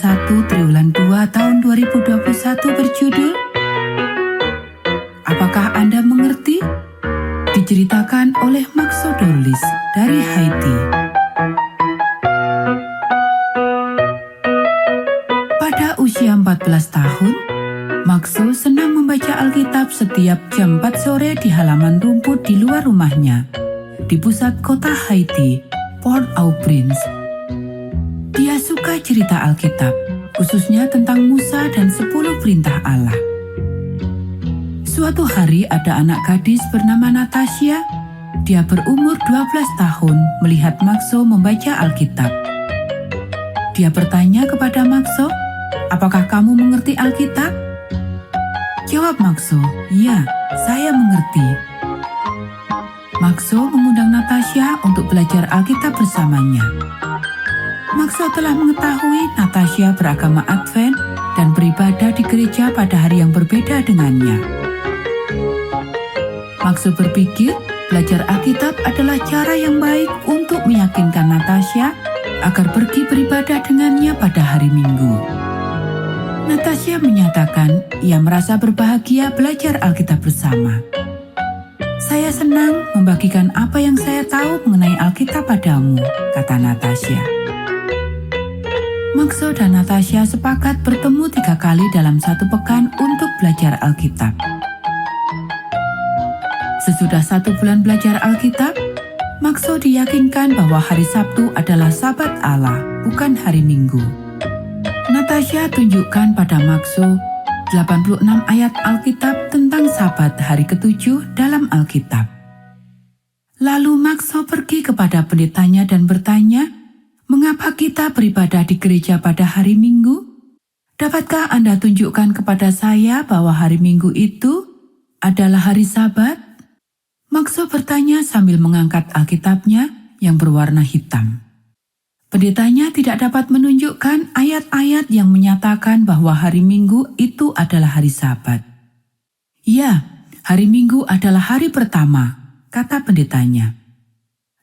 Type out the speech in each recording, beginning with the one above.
1 Triwulan 2 tahun 2021 berjudul Apakah Anda Mengerti? Diceritakan oleh Maxo Dorlis dari Haiti. Pada usia 14 tahun, Maxo senang membaca Alkitab setiap jam 4 sore di halaman rumput di luar rumahnya, di pusat kota Haiti, Port-au-Prince. Dia suka cerita Alkitab, khususnya tentang Musa dan 10 perintah Allah. Suatu hari ada anak gadis bernama Natasha. Dia berumur 12 tahun melihat Maxo membaca Alkitab. Dia bertanya kepada Maxo, "Apakah kamu mengerti Alkitab?" Jawab Maxo, "Ya, saya mengerti." Maxo mengundang Natasha untuk belajar Alkitab bersamanya. Maxo telah mengetahui Natasha beragama Advent dan beribadah di gereja pada hari yang berbeda dengannya. Maxo berpikir belajar Alkitab adalah cara yang baik untuk meyakinkan Natasha agar pergi beribadah dengannya pada hari Minggu. Natasha menyatakan ia merasa berbahagia belajar Alkitab bersama. "Saya senang membagikan apa yang saya tahu mengenai Alkitab padamu," kata Natasha. Maxo dan Natasha sepakat bertemu 3 kali dalam 1 pekan untuk belajar Alkitab. Sesudah 1 bulan belajar Alkitab, Maxo diyakinkan bahwa hari Sabtu adalah Sabat Allah, bukan hari Minggu. Natasha tunjukkan pada Maxo 86 ayat Alkitab tentang Sabat hari ke-7 dalam Alkitab. Lalu Maxo pergi kepada pendetanya dan bertanya, "Mengapa kita beribadah di gereja pada hari Minggu? Dapatkah Anda tunjukkan kepada saya bahwa hari Minggu itu adalah hari Sabat?" Maxo bertanya sambil mengangkat Alkitabnya yang berwarna hitam. Pendetanya tidak dapat menunjukkan ayat-ayat yang menyatakan bahwa hari Minggu itu adalah hari Sabat. "Ya, hari Minggu adalah hari pertama," kata pendetanya.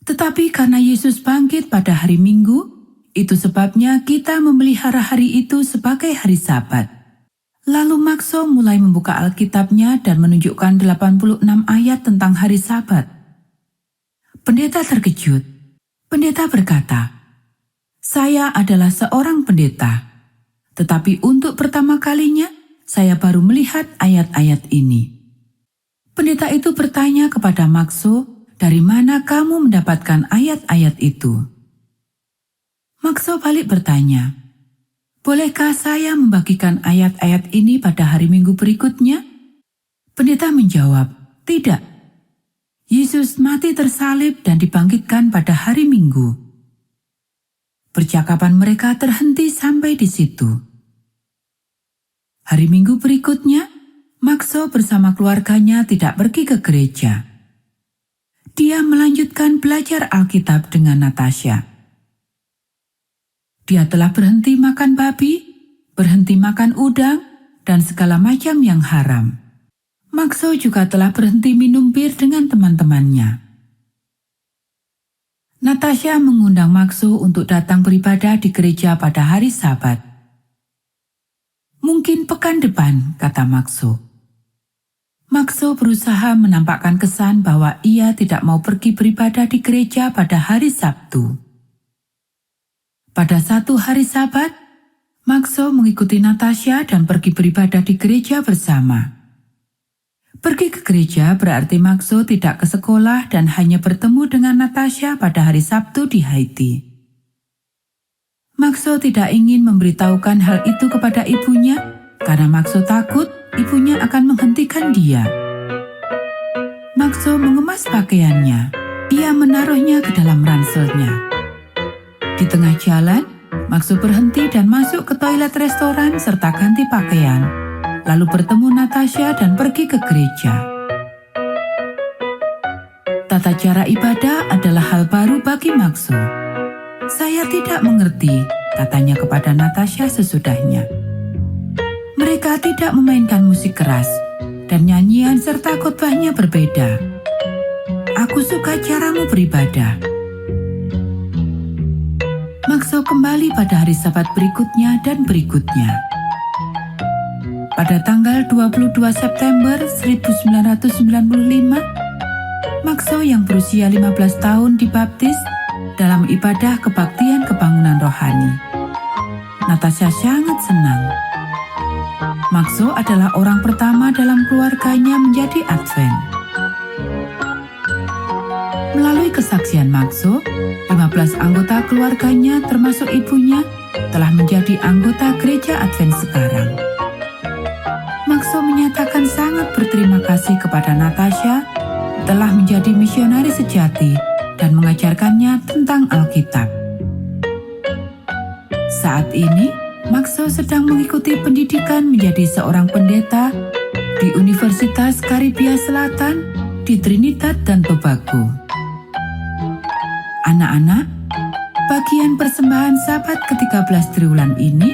"Tetapi karena Yesus bangkit pada hari Minggu, itu sebabnya kita memelihara hari itu sebagai hari Sabat." Lalu Maxo mulai membuka Alkitabnya dan menunjukkan 86 ayat tentang hari Sabat. Pendeta terkejut. Pendeta berkata, "Saya adalah seorang pendeta, tetapi untuk pertama kalinya saya baru melihat ayat-ayat ini." Pendeta itu bertanya kepada Maxo, "Dari mana kamu mendapatkan ayat-ayat itu?" Maxo balik bertanya, "Bolehkah saya membagikan ayat-ayat ini pada hari Minggu berikutnya?" Pendeta menjawab, "Tidak. Yesus mati tersalib dan dibangkitkan pada hari Minggu." Percakapan mereka terhenti sampai di situ. Hari Minggu berikutnya, Maxo bersama keluarganya tidak pergi ke gereja. Dia melanjutkan belajar Alkitab dengan Natasha. Dia telah berhenti makan babi, berhenti makan udang, dan segala macam yang haram. Maxo juga telah berhenti minum bir dengan teman-temannya. Natasha mengundang Maxo untuk datang beribadah di gereja pada hari Sabat. "Mungkin pekan depan," kata Maxo. Maxo berusaha menampakkan kesan bahwa ia tidak mau pergi beribadah di gereja pada hari Sabtu. Pada 1 hari Sabat, Maxo mengikuti Natasha dan pergi beribadah di gereja bersama. Pergi ke gereja berarti Maxo tidak ke sekolah dan hanya bertemu dengan Natasha pada hari Sabtu di Haiti. Maxo tidak ingin memberitahukan hal itu kepada ibunya karena Maxo takut ibunya akan menghentikan dia. Maxo mengemas pakaiannya. Ia menaruhnya ke dalam ranselnya. Di tengah jalan, Maxo berhenti dan masuk ke toilet restoran serta ganti pakaian, lalu bertemu Natasha dan pergi ke gereja. Tata cara ibadah adalah hal baru bagi Maxo. "Saya tidak mengerti," katanya kepada Natasha sesudahnya. Mereka tidak memainkan musik keras, dan nyanyian serta khotbahnya berbeda. "Aku suka caramu beribadah." Maxo kembali pada hari Sabat berikutnya dan berikutnya. Pada tanggal 22 September 1995, Maxo yang berusia 15 tahun dibaptis dalam ibadah kebaktian kebangunan rohani. Natasha sangat senang. Maxo adalah orang pertama dalam keluarganya menjadi Advent. Melalui kesaksian Maxo, 15 anggota keluarganya termasuk ibunya telah menjadi anggota gereja Advent sekarang. Maxo menyatakan sangat berterima kasih kepada Natasha telah menjadi misionaris sejati dan mengajarkannya tentang Alkitab. Saat ini, Maxo sedang mengikuti pendidikan menjadi seorang pendeta di Universitas Karibia Selatan di Trinidad dan Tobago. Anak-anak, bagian persembahan Sabat ke-13 triwulan ini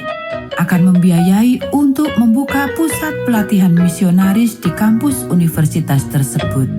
akan membiayai untuk membuka pusat pelatihan misionaris di kampus universitas tersebut.